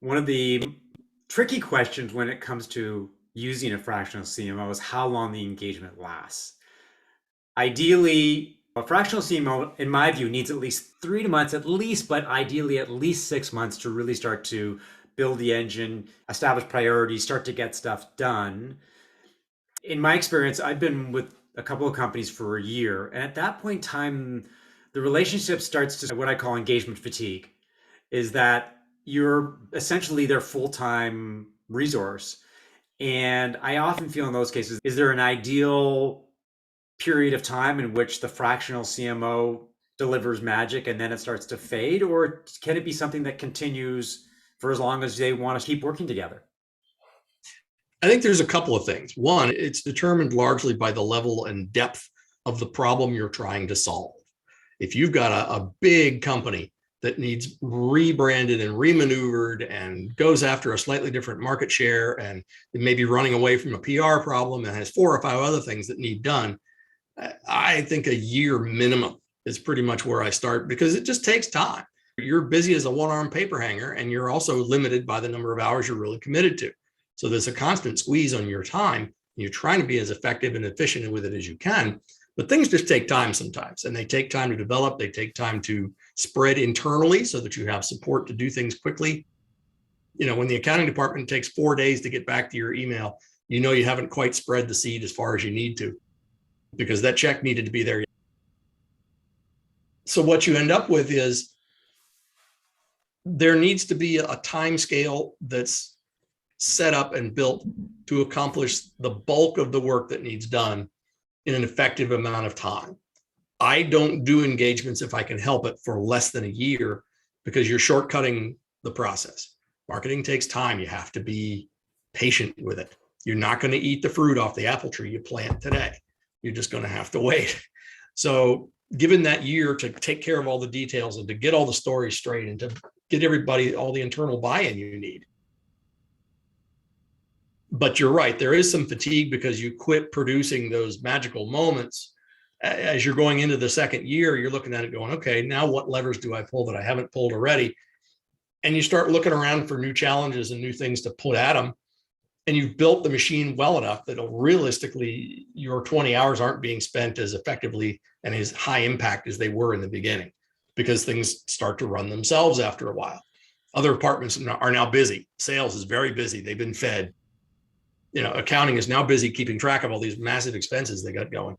One of the tricky questions when it comes to using a fractional CMO is how long the engagement lasts. Ideally, a fractional CMO, in my view, needs at least 3 months at least, but ideally at least 6 months to really start to build the engine, establish priorities, start to get stuff done. In my experience, I've been with a couple of companies for a year, and at that point in time, the relationship starts to what I call engagement fatigue, is that you're essentially their full-time resource. And I often feel in those cases, is there an ideal period of time in which the fractional CMO delivers magic and then it starts to fade? Or can it be something that continues for as long as they want to keep working together? I think there's a couple of things. One, it's determined largely by the level and depth of the problem you're trying to solve. If you've got a big company that needs rebranded and remaneuvered and goes after a slightly different market share and may be running away from a PR problem and has 4 or 5 other things that need done, I think a year minimum is pretty much where I start, because it just takes time. You're busy as a one-armed paper hanger, and you're also limited by the number of hours you're really committed to. So there's a constant squeeze on your time. You're trying to be as effective and efficient with it as you can, but things just take time sometimes, and they take time to develop. They take time to spread internally so that you have support to do things quickly. When the accounting department takes 4 days to get back to your email, you haven't quite spread the seed as far as you need to, because that check needed to be there. So what you end up with is there needs to be a time scale that's set up and built to accomplish the bulk of the work that needs done in an effective amount of time. I don't do engagements, if I can help it, for less than a year, because you're shortcutting the process. Marketing takes time. You have to be patient with it. You're not going to eat the fruit off the apple tree you plant today. You're just going to have to wait. So given that year to take care of all the details and to get all the stories straight and to get everybody all the internal buy-in you need. But you're right, there is some fatigue because you quit producing those magical moments. As you're going into the second year, you're looking at it going, okay, now what levers do I pull that I haven't pulled already? And you start looking around for new challenges and new things to put at them. And you've built the machine well enough that realistically, your 20 hours aren't being spent as effectively and as high impact as they were in the beginning, because things start to run themselves after a while. Other departments are now busy. Sales is very busy. They've been fed. Accounting is now busy keeping track of all these massive expenses they got going.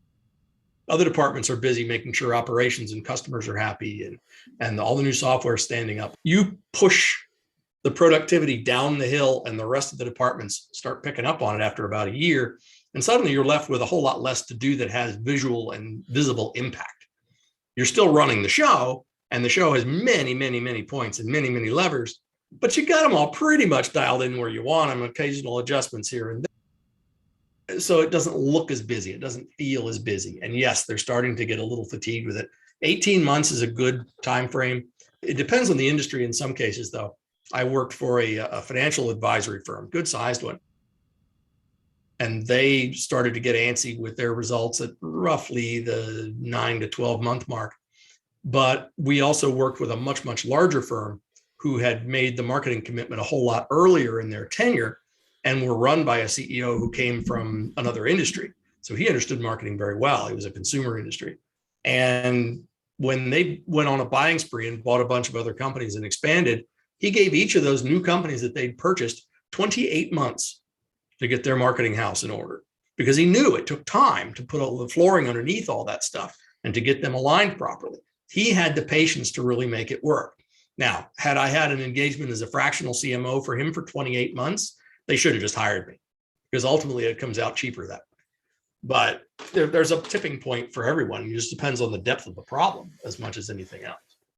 Other departments are busy making sure operations and customers are happy and all the new software is standing up. You push the productivity down the hill and the rest of the departments start picking up on it after about a year. And suddenly you're left with a whole lot less to do that has visual and visible impact. You're still running the show, and the show has many, many, many points and many, many levers, but you got them all pretty much dialed in where you want them, occasional adjustments here and there. So it doesn't look as busy. It doesn't feel as busy. And yes, they're starting to get a little fatigued with it. 18 months is a good time frame. It depends on the industry in some cases, though. I worked for a financial advisory firm, good sized one. And they started to get antsy with their results at roughly the 9 to 12 month mark. But we also worked with a much, much larger firm who had made the marketing commitment a whole lot earlier in their tenure and were run by a CEO who came from another industry. So he understood marketing very well. He was a consumer industry. And when they went on a buying spree and bought a bunch of other companies and expanded, he gave each of those new companies that they'd purchased 28 months to get their marketing house in order, because he knew it took time to put all the flooring underneath all that stuff and to get them aligned properly. He had the patience to really make it work. Now, had I had an engagement as a fractional CMO for him for 28 months, they should have just hired me, because ultimately it comes out cheaper that way. But there's a tipping point for everyone. It just depends on the depth of the problem as much as anything else.